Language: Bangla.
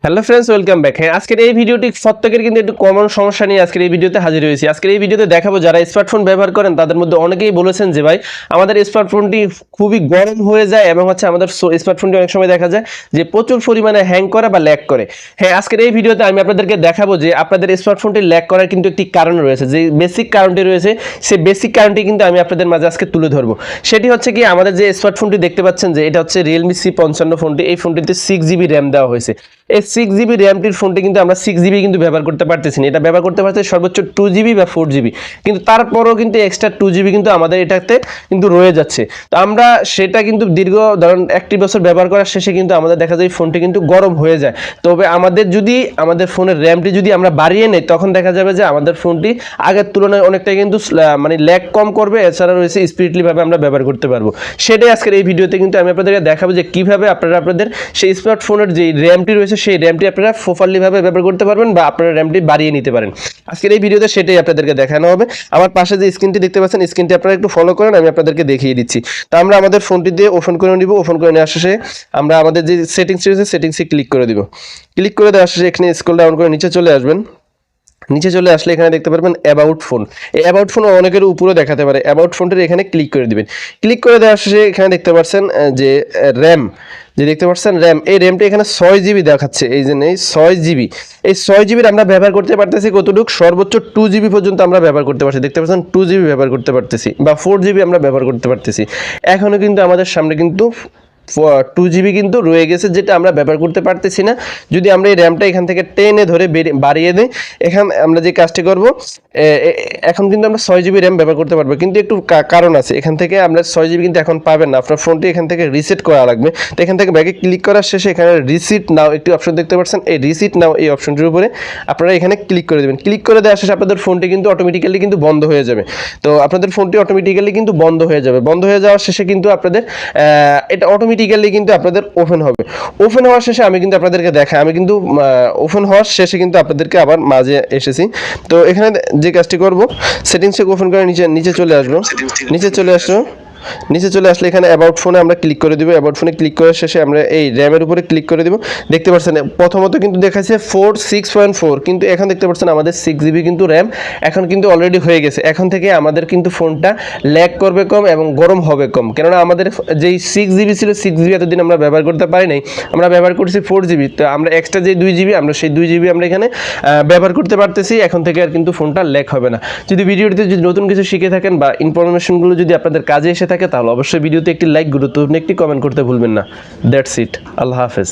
Hello friends, welcome back. হ্যাঁ, আজকের এই ভিডিওটি প্রত্যেকের কিন্তু একটু কমন সমস্যা নিয়ে আজকের এই ভিডিওতে হাজির হয়েছি। আজকের এই ভিডিওতে দেখাবো যারা স্মার্টফোন ব্যবহার করেন তাদের মধ্যে অনেকেই বলেছেন যে ভাই আমাদের স্মার্টফোনটি খুবই গরম হয়ে যায় এবং আমাদের স্মার্টফোনটি অনেক সময় দেখা যায় যে প্রচুর পরিমাণে হ্যাং করে বা ল্যাগ করে। হ্যাঁ, আজকের এই ভিডিওতে আমি আপনাদেরকে দেখাবো যে আপনাদের স্মার্টফোনটি ল্যাগ করার কিন্তু একটি কারণ রয়েছে, যে বেসিক কারণটি রয়েছে সেই বেসিক কারণটি কিন্তু আমি আপনাদের মাঝে আজকে তুলে ধরবো। সেটি হচ্ছে কি, আমাদের যে স্মার্টফোনটি দেখতে পাচ্ছেন যে এটা হচ্ছে Realme C55 ফোনটি। এই ফোনটিতে 6GB র্যাম দেওয়া হয়েছে। এই 6GB র্যামটির ফোনটি কিন্তু আমরা 6GB কিন্তু ব্যবহার করতে পারতেছি না, এটা ব্যবহার করতে পারতেছি সর্বোচ্চ 2GB বা 4GB, কিন্তু তারপরেও কিন্তু এক্সট্রা 2GB কিন্তু আমাদের এটাতে কিন্তু রয়ে যাচ্ছে। তো আমরা সেটা কিন্তু দীর্ঘ ধরুন 1 বছর ব্যবহার করার শেষে কিন্তু আমাদের দেখা যায় ফোনটি কিন্তু গরম হয়ে যায়। তবে আমাদের যদি আমাদের ফোনের র্যামটি যদি আমরা বাড়িয়ে নেই তখন দেখা যাবে যে আমাদের ফোনটি আগের তুলনায় অনেকটাই কিন্তু মানে ল্যাগ কম করবে, এছাড়া রয়েছে স্পিডলি ভাবে আমরা ব্যবহার করতে পারবো। সেটাই আজকের এই ভিডিওতে কিন্তু আমি আপনাদেরকে দেখাবো যে কিভাবে আপনারা আপনাদের সেই স্মার্টফোনের যে র্যামটি রয়েছে সেই র্যামটি আপনারা প্রপারলি ভাবে ব্যবহার করতে পারবেন বা আপনারা র্যামটি বাড়িয়ে নিতে পারেন। আজকের এই ভিডিওতে সেটাই আপনাদেরকে দেখানো হবে। আমার পাশে যে স্ক্রিনটি দেখতে পাচ্ছেন, স্ক্রিনটি আপনারা একটু ফলো করেন, আমি আপনাদেরকে দেখিয়ে দিচ্ছি। তো আমরা আমাদের ফোনটি দিয়ে ওপেন করে নিব। ওপেন করে নেওয়ার শেষে আমরা আমাদের যে সেটিংস রয়েছে সেটিংসে ক্লিক করে দিব। ক্লিক করে দেওয়ার শেষে এখানে স্ক্রল ডাউন করে নিচে চলে আসবেন। নিচে চলে আসলে এখানে দেখতে পারবেন অ্যাবাউট ফোন। এই অ্যাবাউট ফোন অনেকের উপরে দেখাতে পারে। অ্যাবাউট ফোনটির এখানে ক্লিক করে দিবেন। ক্লিক করে দেওয়ার শেষে এখানে দেখতে পাচ্ছেন যে র্যাম, যে দেখতে পাচ্ছেন র্যাম, এই র্যামটা এখানে 6GB দেখাচ্ছে। এই যে এই 6GB, এই 6GB আমরা ব্যবহার করতে পারতেছি কতটুকু, সর্বোচ্চ 2GB পর্যন্ত আমরা ব্যবহার করতে পারছি। দেখতে পাচ্ছেন 2GB ব্যবহার করতে পারতেছি বা 4GB আমরা ব্যবহার করতে পারতেছি। এখনও কিন্তু আমাদের সামনে কিন্তু 2GB কিন্তু রয়ে গেছে, যেটা আমরা ব্যবহার করতে পারতেছি না। যদি আমরা এই র্যামটা এখান থেকে টেনে ধরে বাড়িয়ে দিই, এখান আমরা যে কাজটি করব, এখন কিন্তু আমরা 6GB র্যাম ব্যবহার করতে পারবো, কিন্তু একটু কারণ আছে। এখান থেকে আমরা 6GB কিন্তু এখন পাবেন না, আপনার ফোনটি এখান থেকে রিসেট করা লাগবে। তো এখান থেকে ব্যাকে ক্লিক করার শেষে এখানে রিসিট নাও একটি অপশন দেখতে পাচ্ছেন। এই রিসিট নাও এই অপশনটির উপরে আপনারা এখানে ক্লিক করে দেবেন। ক্লিক করে দেওয়ার শেষে আপনাদের ফোনটি কিন্তু অটোমেটিক্যালি কিন্তু বন্ধ হয়ে যাবে। তো আপনাদের ফোনটি অটোমেটিক্যালি কিন্তু বন্ধ হয়ে যাবে। বন্ধ হয়ে যাওয়ার শেষে কিন্তু আপনাদের এটা অটোমেটিক্যালি কিন্তু আপনাদের ওপেন হবে। ওপেন হওয়ার শেষে আমি কিন্তু আপনাদেরকে দেখাই, আমি কিন্তু ওপেন হওয়ার শেষে কিন্তু আপনাদেরকে আবার মাঝে এসেছি। তো এখানে যে কাজটি করব, সেটিংসে ওপেন করে নিচে চলে আসবো। নিচে চলে আসলে এখানে অ্যাবাউট ফোনে আমরা ক্লিক করে দিব। অ্যাবাউট ফোনে ক্লিক করার শেষে আমরা এই র্যামের উপরে ক্লিক করে দিব। দেখতে পাচ্ছেন প্রথমত কিন্তু দেখাচ্ছে 6.4, কিন্তু এখন দেখতে পাচ্ছেন আমাদের 6GB কিন্তু র্যাম এখন কিন্তু অলরেডি হয়ে গেছে। এখন থেকে আমাদের কিন্তু ফোনটা ল্যাগ করবে কম এবং গরম হবে কম, কেননা আমাদের যেই 6GB ছিল 6GB এতদিন আমরা ব্যবহার করতে পারি নাই, আমরা ব্যবহার করছি 4GB। তো আমরা এক্সট্রা যে 2GB আমরা সেই 2GB আমরা এখানে ব্যবহার করতে পারতেছি। এখন থেকে আর কিন্তু ফোনটা ল্যাগ হবে না। যদি ভিডিওটিতে যদি নতুন কিছু শিখে থাকেন বা ইনফরমেশনগুলো যদি আপনাদের কাজে এসে থাকে তাহলে অবশ্যই ভিডিওতে একটি লাইক, গুরুত্বপূর্ণ একটি কমেন্ট করতে ভুলবেন না। That's it. আল্লাহ হাফেজ।